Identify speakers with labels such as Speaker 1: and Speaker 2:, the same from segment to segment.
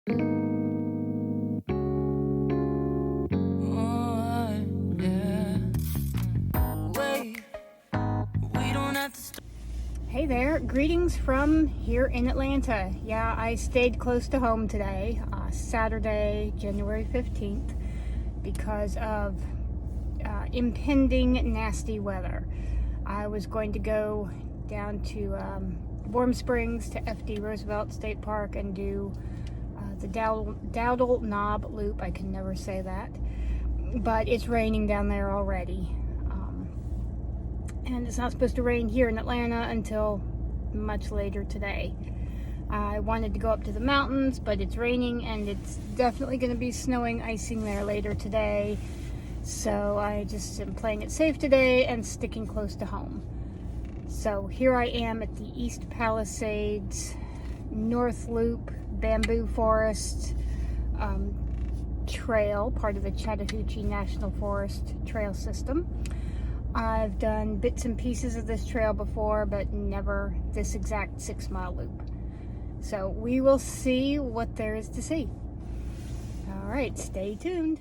Speaker 1: Hey there, greetings from here in Atlanta. Yeah, I stayed close to home today, Saturday, January 15th, because of impending nasty weather. I was going to go down to Warm Springs to FD Roosevelt State Park and do the Dowdle Knob Loop. I can never say that, but it's raining down there already. And it's not supposed to rain here in Atlanta until much later today. I wanted to go up to the mountains, but it's raining and it's definitely going to be snowing, icing there later today. So I just am playing it safe today and sticking close to home. So here I am at the East Palisades North Loop Bamboo Forest Trail, part of the Chattahoochee National Forest trail system. I've done bits and pieces of this trail before, but never this exact 6-mile loop. So we will see what there is to see. All right, stay tuned.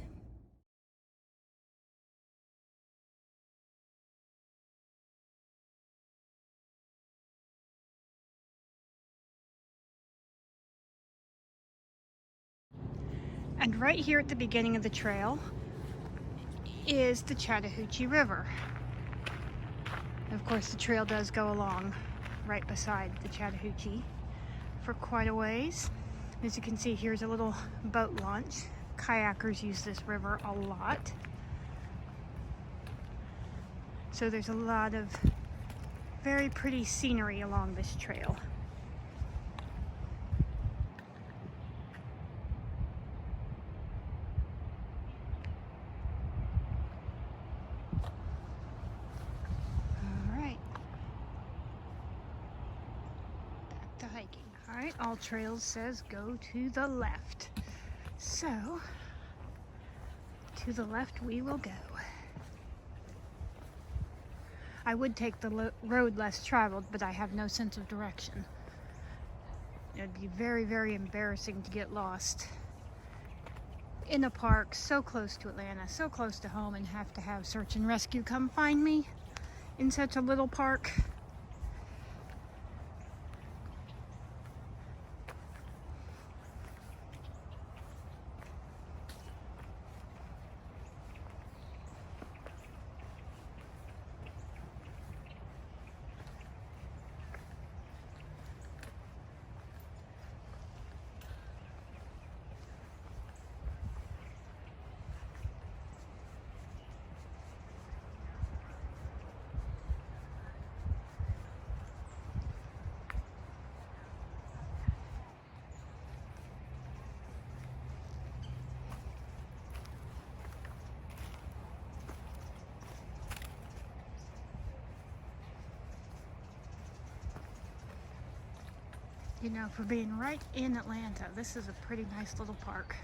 Speaker 1: And right here at the beginning of the trail is the Chattahoochee River. Of course, the trail does go along right beside the Chattahoochee for quite a ways. As you can see, here's a little boat launch. Kayakers use this river a lot. So there's a lot of very pretty scenery along this trail. Hiking. All right, All Trails says go to the left. So, to the left we will go. I would take the road less traveled, but I have no sense of direction. It would be very, very embarrassing to get lost in a park so close to Atlanta, so close to home, and have to have search and rescue come find me in such a little park. You know, for being right in Atlanta, this is a pretty nice little park.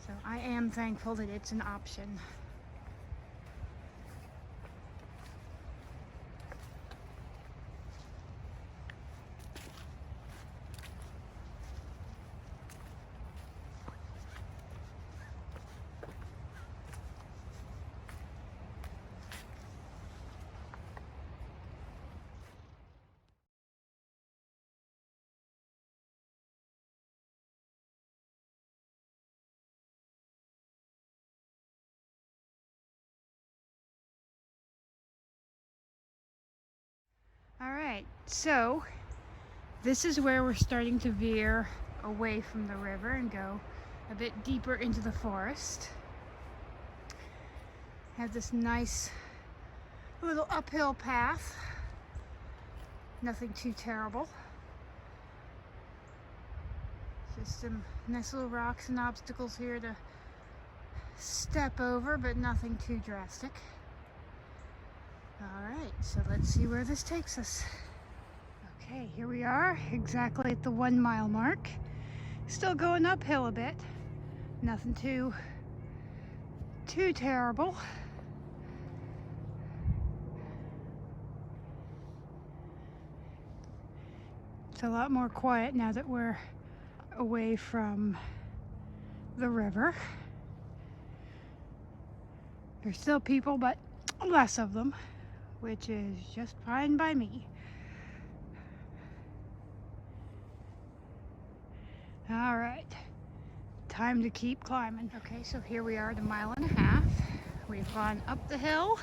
Speaker 1: So I am thankful that it's an option. All right, so this is where we're starting to veer away from the river and go a bit deeper into the forest. Have this nice little uphill path. Nothing too terrible. Just some nice little rocks and obstacles here to step over, but nothing too drastic. Alright, so let's see where this takes us. Okay, here we are, exactly at the 1 mile mark. Still going uphill a bit. Nothing too terrible. It's a lot more quiet now that we're away from the river. There's still people, but less of them, which is just fine by me. All right, time to keep climbing. Okay, so here we are at 1.5 miles. We've gone up the hill,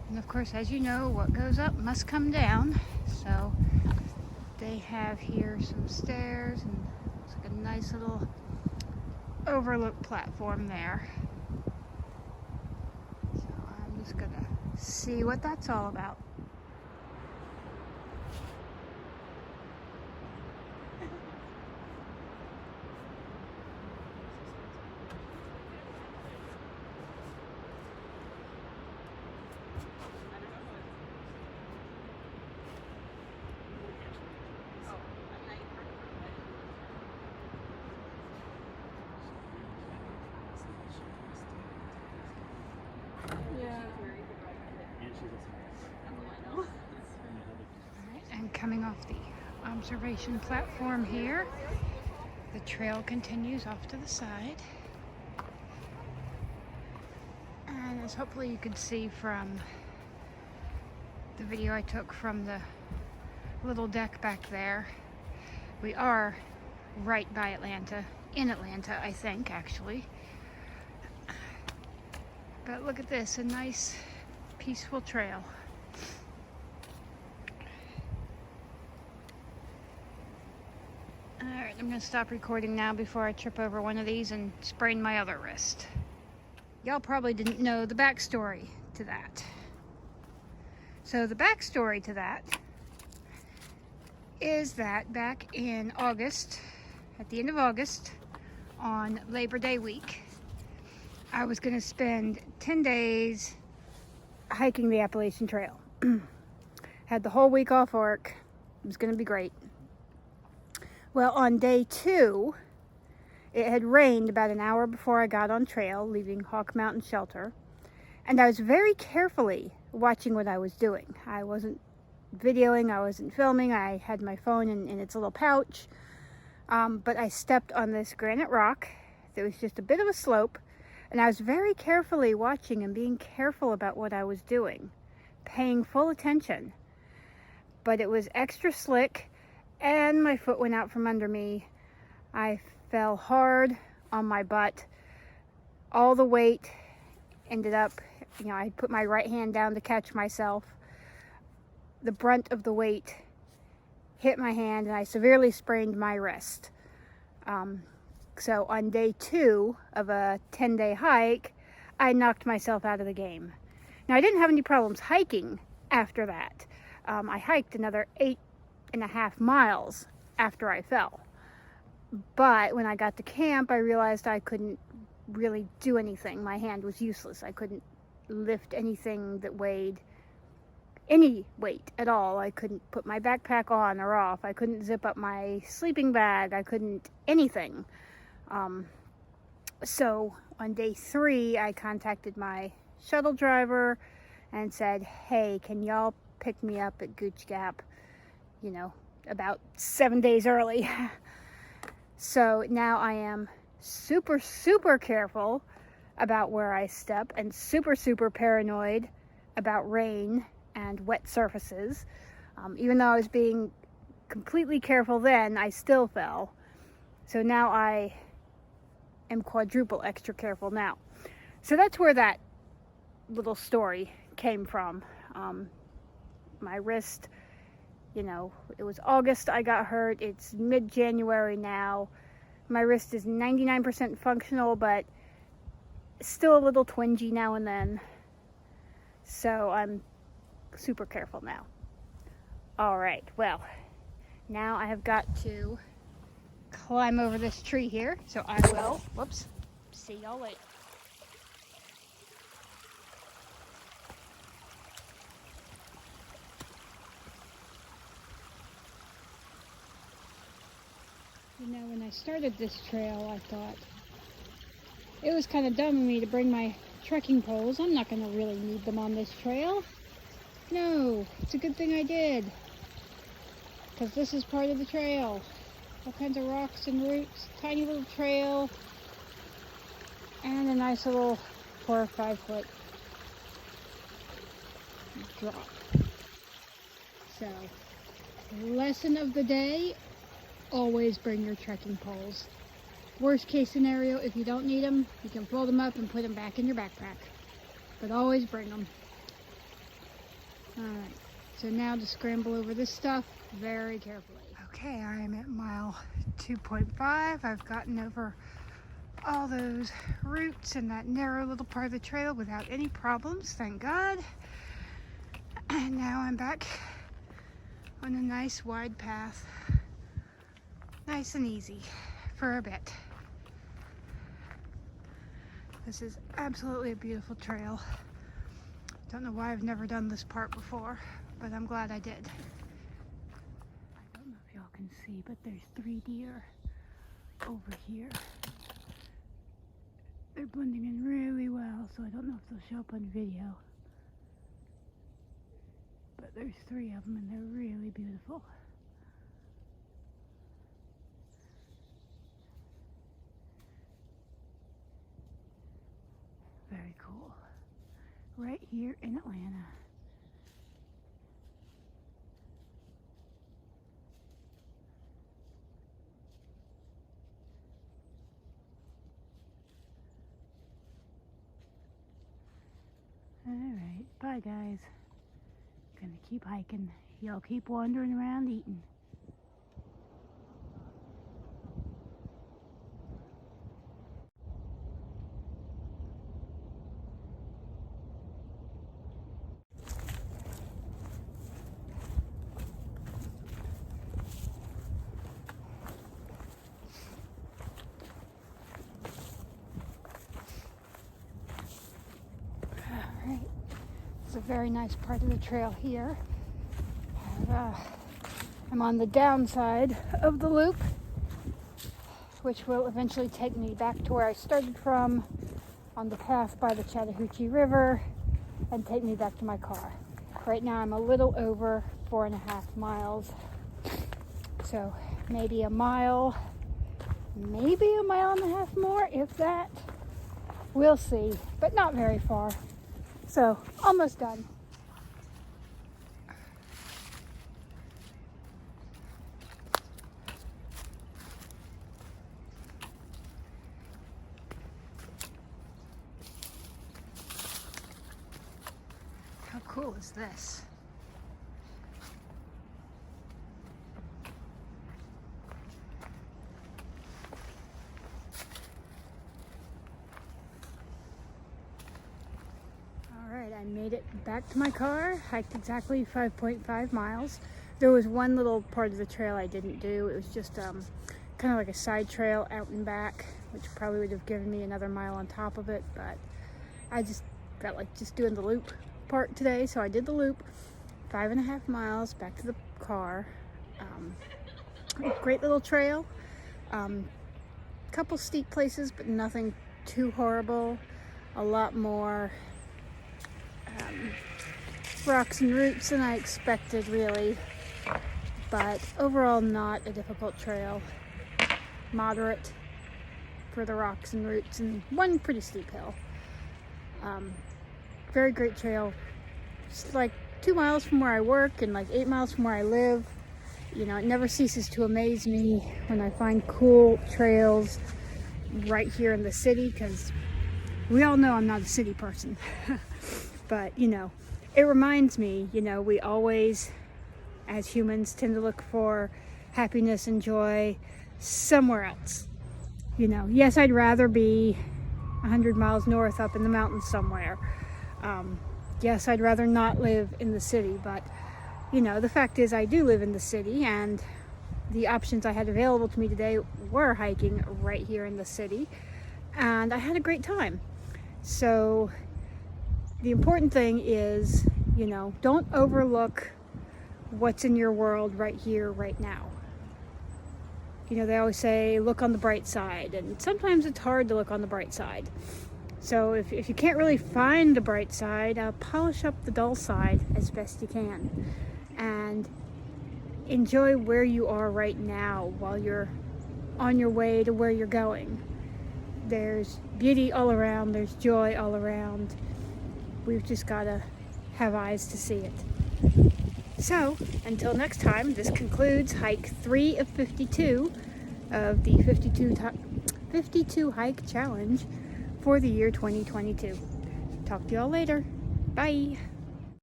Speaker 1: and of course, as you know, what goes up must come down. So they have here some stairs, and it's like a nice little overlook platform there. So I'm just gonna see what that's all about. And coming off the observation platform here, the trail continues off to the side. And as hopefully you could see from the video I took from the little deck back there, we are right by Atlanta, in Atlanta, I think, actually. But look at this, a nice, peaceful trail. Alright, I'm going to stop recording now before I trip over one of these and sprain my other wrist. Y'all probably didn't know the backstory to that. So the backstory to that is that back in August, at the end of August, on Labor Day week, I was going to spend 10 days hiking the Appalachian Trail. Had the whole week off work. It was going to be great. Well, on day 2, it had rained about an hour before I got on trail, leaving Hawk Mountain Shelter. And I was very carefully watching what I was doing. I wasn't videoing, I wasn't filming. I had my phone in its little pouch. But I stepped on this granite rock. There was just a bit of a slope. And I was very carefully watching and being careful about what I was doing, paying full attention. But it was extra slick, and my foot went out from under me. I fell hard on my butt. All the weight ended up, I put my right hand down to catch myself. The brunt of the weight hit my hand, and I severely sprained my wrist. So on day 2 of a 10-day hike, I knocked myself out of the game. Now, I didn't have any problems hiking after that. I hiked another 8.5 miles after I fell. But when I got to camp, I realized I couldn't really do anything. My hand was useless. I couldn't lift anything that weighed any weight at all. I couldn't put my backpack on or off. I couldn't zip up my sleeping bag. I couldn't anything. So on day 3, I contacted my shuttle driver and said, hey, can y'all pick me up at Gooch Gap, about 7 days early. So now I am super, super careful about where I step and super, super paranoid about rain and wet surfaces. Even though I was being completely careful then, I still fell. So now I am quadruple extra careful now. So that's where that little story came from. My wrist, it was August I got hurt. It's mid-January now. My wrist is 99% functional, but still a little twingy now and then. So I'm super careful now. All right, well, now I have got to climb over this tree here, so I will, see y'all later. When I started this trail, I thought it was kind of dumb of me to bring my trekking poles. I'm not going to really need them on this trail. No, it's a good thing I did. because this is part of the trail. All kinds of rocks and roots, tiny little trail, and a nice little 4 or 5 foot drop. So, lesson of the day, always bring your trekking poles. Worst case scenario, if you don't need them, you can fold them up and put them back in your backpack. But always bring them. Alright, so now to scramble over this stuff very carefully. Okay, I am at mile 2.5. I've gotten over all those roots and that narrow little part of the trail without any problems, thank God. And now I'm back on a nice wide path. Nice and easy for a bit. This is absolutely a beautiful trail. Don't know why I've never done this part before, but I'm glad I did. I don't know if y'all can see, but there's 3 deer over here. They're blending in really well, so I don't know if they'll show up on video. But there's 3 of them and they're really beautiful. Very cool. Right here in Atlanta. Alright, bye guys. Gonna keep hiking. Y'all keep wandering around eating. It's a very nice part of the trail here. I'm on the downside of the loop, which will eventually take me back to where I started from on the path by the Chattahoochee River and take me back to my car. Right now I'm a little over 4.5 miles. So maybe a mile, maybe a mile and a half more, if that. We'll see, but not very far. So, almost done. How cool is this? I made it back to my car, hiked exactly 5.5 miles. There was one little part of the trail I didn't do. It was just kind of like a side trail out and back, which probably would have given me another mile on top of it, but I just felt like just doing the loop part today, so I did the loop. 5.5 miles back to the car. Great little trail. Couple steep places, but nothing too horrible. A lot more rocks and roots than I expected, really, but overall not a difficult trail. Moderate for the rocks and roots and one pretty steep hill. Very great trail. It's like 2 miles from where I work and like 8 miles from where I live. You know, it never ceases to amaze me when I find cool trails right here in the city, because we all know I'm not a city person. But, you know, it reminds me, you know, we always, as humans, tend to look for happiness and joy somewhere else. You know, yes, I'd rather be 100 miles north up in the mountains somewhere. Yes, I'd rather not live in the city, but, you know, the fact is I do live in the city, and the options I had available to me today were hiking right here in the city, and I had a great time. So the important thing is, you know, don't overlook what's in your world right here, right now. You know, they always say, look on the bright side, and sometimes it's hard to look on the bright side. So if you can't really find the bright side, polish up the dull side as best you can. And enjoy where you are right now while you're on your way to where you're going. There's beauty all around, there's joy all around. We've just got to have eyes to see it. So, until next time, this concludes hike 3 of 52 of the 52 hike challenge for the year 2022. Talk to y'all later. Bye.